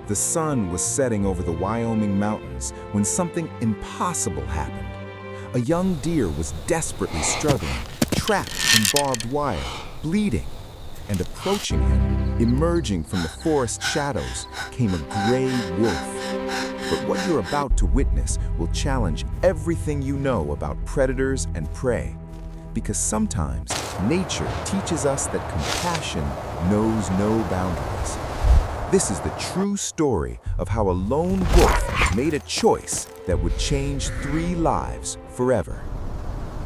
The sun was setting over the Wyoming mountains when something impossible happened. A young deer was desperately struggling, trapped in barbed wire, bleeding. And approaching him, emerging from the forest shadows, came a gray wolf. But what you're about to witness will challenge everything you know about predators and prey. Because sometimes nature teaches us that compassion knows no boundaries. This is the true story of how a lone wolf made a choice that would change 3 lives forever.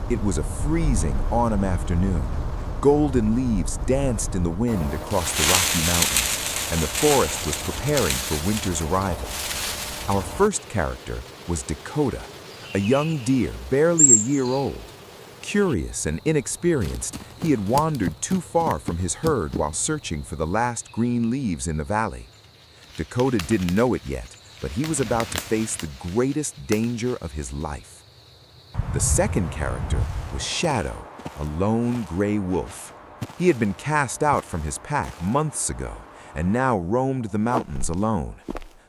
It was a freezing autumn afternoon. Golden leaves danced in the wind across the Rocky Mountains, and the forest was preparing for winter's arrival. Our first character was Dakota, a young deer barely a year old. Curious and inexperienced, he had wandered too far from his herd while searching for the last green leaves in the valley. Dakota didn't know it yet, but he was about to face the greatest danger of his life. The second character was Shadow, a lone gray wolf. He had been cast out from his pack months ago and now roamed the mountains alone.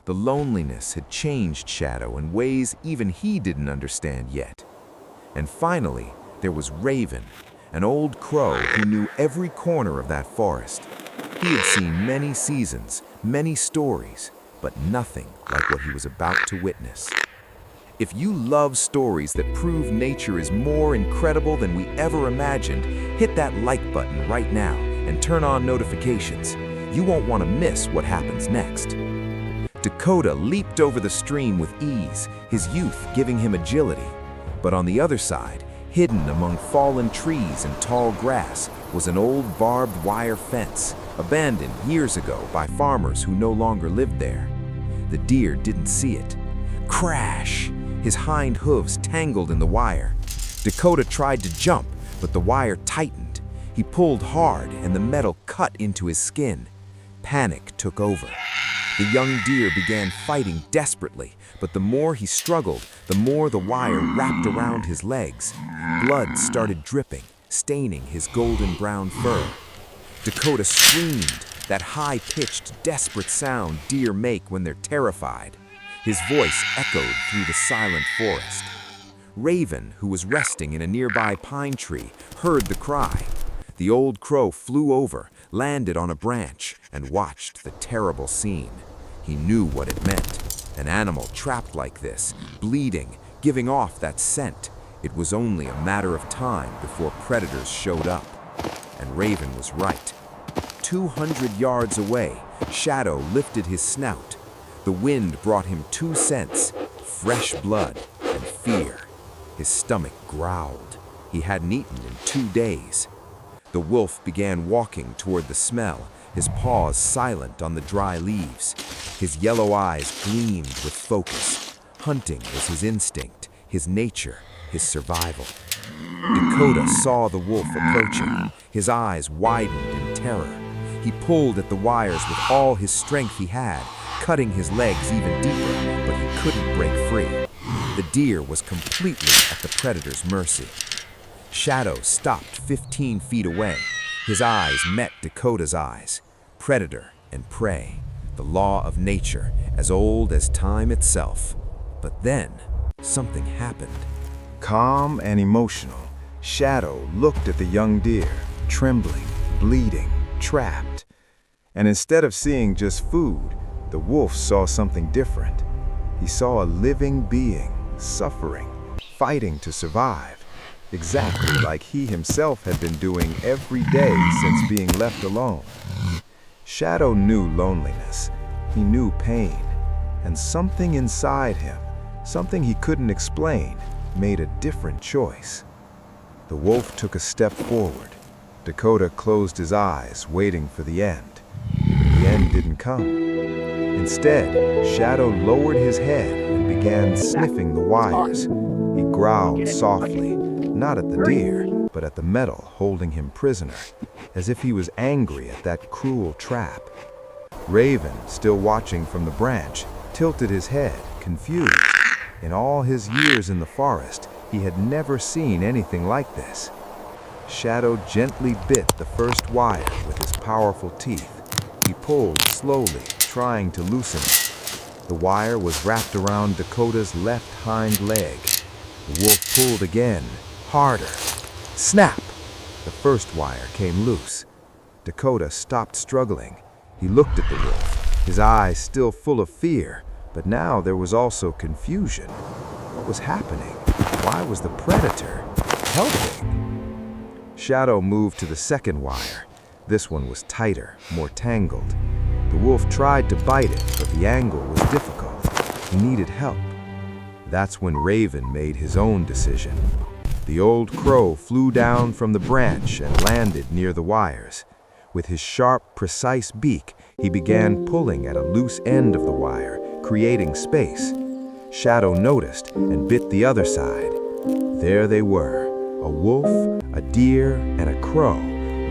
The loneliness had changed Shadow in ways even he didn't understand yet. And finally, there was Raven, an old crow who knew every corner of that forest. He had seen many seasons, many stories, but nothing like what he was about to witness. If you love stories that prove nature is more incredible than we ever imagined, hit that like button right now and turn on notifications. You won't want to miss what happens next. Dakota leaped over the stream with ease, his youth giving him agility. But on the other side, hidden among fallen trees and tall grass, was an old barbed wire fence, abandoned years ago by farmers who no longer lived there. The deer didn't see it. Crash! His hind hooves tangled in the wire. Dakota tried to jump, but the wire tightened. He pulled hard and the metal cut into his skin. Panic took over. The young deer began fighting desperately, but the more he struggled, the more the wire wrapped around his legs. Blood started dripping, staining his golden brown fur. Dakota screamed, that high-pitched, desperate sound deer make when they're terrified. His voice echoed through the silent forest. Raven, who was resting in a nearby pine tree, heard the cry. The old crow flew over, landed on a branch, and watched the terrible scene. He knew what it meant. An animal trapped like this, bleeding, giving off that scent. It was only a matter of time before predators showed up. And Raven was right. 200 yards away, Shadow lifted his snout. The wind brought him 2 scents, fresh blood and fear. His stomach growled. He hadn't eaten in 2 days. The wolf began walking toward the smell, his paws silent on the dry leaves. His yellow eyes gleamed with focus. Hunting was his instinct, his nature, his survival. Dakota saw the wolf approaching. His eyes widened in terror. He pulled at the wires with all his strength he had, cutting his legs even deeper, but he couldn't break free. The deer was completely at the predator's mercy. Shadow stopped 15 feet away. His eyes met Dakota's eyes. Predator and prey, the law of nature, as old as time itself. But then, something happened. Calm and emotional, Shadow looked at the young deer, trembling, bleeding, trapped. And instead of seeing just food, the wolf saw something different. He saw a living being, suffering, fighting to survive, exactly like he himself had been doing every day since being left alone. Shadow knew loneliness. He knew pain. And something inside him, something he couldn't explain, made a different choice. The wolf took a step forward. Dakota closed his eyes, waiting for the end. The end didn't come. Instead, Shadow lowered his head and began sniffing the wires. He growled softly, not at the deer, but at the metal holding him prisoner, as if he was angry at that cruel trap. Raven, still watching from the branch, tilted his head, confused. In all his years in the forest, he had never seen anything like this. Shadow gently bit the first wire with his powerful teeth. He pulled slowly, trying to loosen it. The wire was wrapped around Dakota's left hind leg. The wolf pulled again, harder. Snap! The first wire came loose. Dakota stopped struggling. He looked at the wolf, his eyes still full of fear, but now there was also confusion. What was happening? Why was the predator helping? Shadow moved to the second wire. This one was tighter, more tangled. The wolf tried to bite it, but the angle was difficult. He needed help. That's when Raven made his own decision. The old crow flew down from the branch and landed near the wires. With his sharp, precise beak, he began pulling at a loose end of the wire, creating space. Shadow noticed and bit the other side. There they were, a wolf, a deer, and a crow,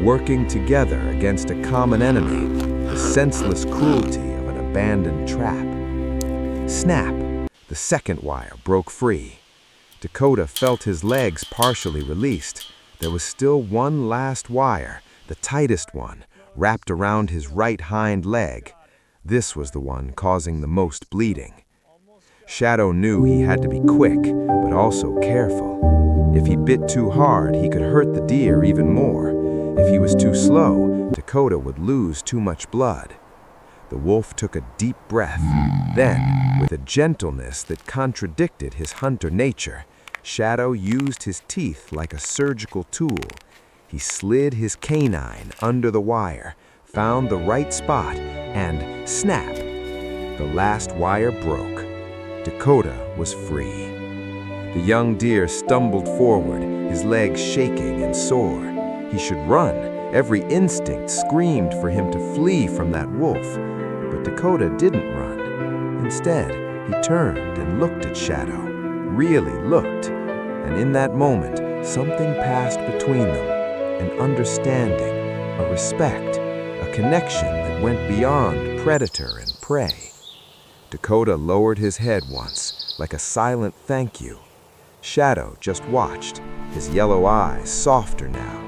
working together against a common enemy, the senseless cruelty of an abandoned trap. Snap! The second wire broke free. Dakota felt his legs partially released. There was still one last wire, the tightest one, wrapped around his right hind leg. This was the one causing the most bleeding. Shadow knew he had to be quick, but also careful. If he bit too hard, he could hurt the deer even more. If he was too slow, Dakota would lose too much blood. The wolf took a deep breath. Then, with a gentleness that contradicted his hunter nature, Shadow used his teeth like a surgical tool. He slid his canine under the wire, found the right spot, and snap! The last wire broke. Dakota was free. The young deer stumbled forward, his legs shaking and sore. He should run. Every instinct screamed for him to flee from that wolf. But Dakota didn't run. Instead, he turned and looked at Shadow, really looked. And in that moment, something passed between them, an understanding, a respect, a connection that went beyond predator and prey. Dakota lowered his head once, like a silent thank you. Shadow just watched, his yellow eyes softer now.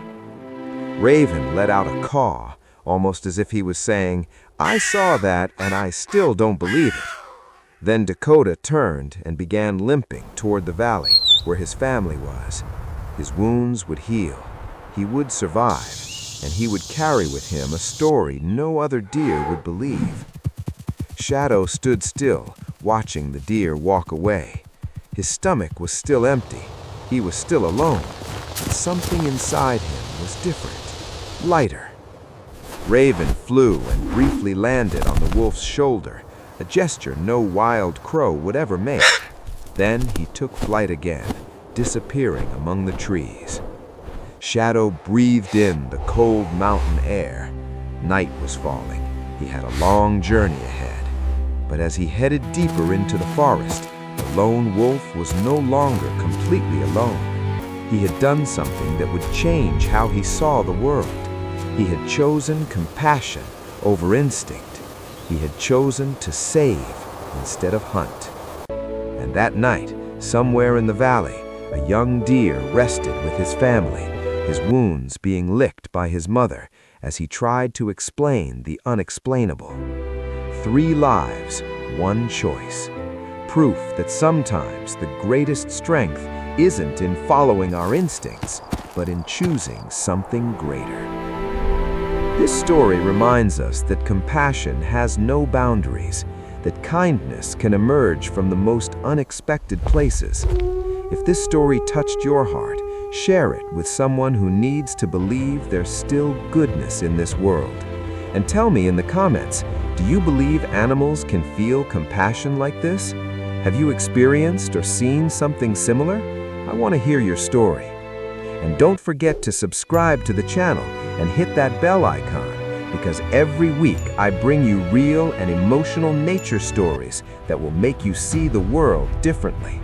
Raven let out a caw, almost as if he was saying, "I saw that and I still don't believe it." Then Dakota turned and began limping toward the valley where his family was. His wounds would heal. He would survive, and he would carry with him a story no other deer would believe. Shadow stood still, watching the deer walk away. His stomach was still empty. He was still alone, but something inside him was different, lighter. Raven flew and briefly landed on the wolf's shoulder, a gesture no wild crow would ever make. Then he took flight again, disappearing among the trees. Shadow breathed in the cold mountain air. Night was falling. He had a long journey ahead. But as he headed deeper into the forest, the lone wolf was no longer completely alone. He had done something that would change how he saw the world. He had chosen compassion over instinct. He had chosen to save instead of hunt. And that night, somewhere in the valley, a young deer rested with his family, his wounds being licked by his mother as he tried to explain the unexplainable. 3 lives, 1 choice. Proof that sometimes the greatest strength isn't in following our instincts, but in choosing something greater. This story reminds us that compassion has no boundaries, that kindness can emerge from the most unexpected places. If this story touched your heart, share it with someone who needs to believe there's still goodness in this world. And tell me in the comments, do you believe animals can feel compassion like this? Have you experienced or seen something similar? I want to hear your story. And don't forget to subscribe to the channel and hit that bell icon, because every week I bring you real and emotional nature stories that will make you see the world differently.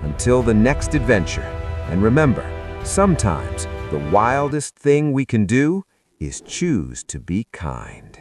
Until the next adventure, and remember, sometimes the wildest thing we can do is choose to be kind.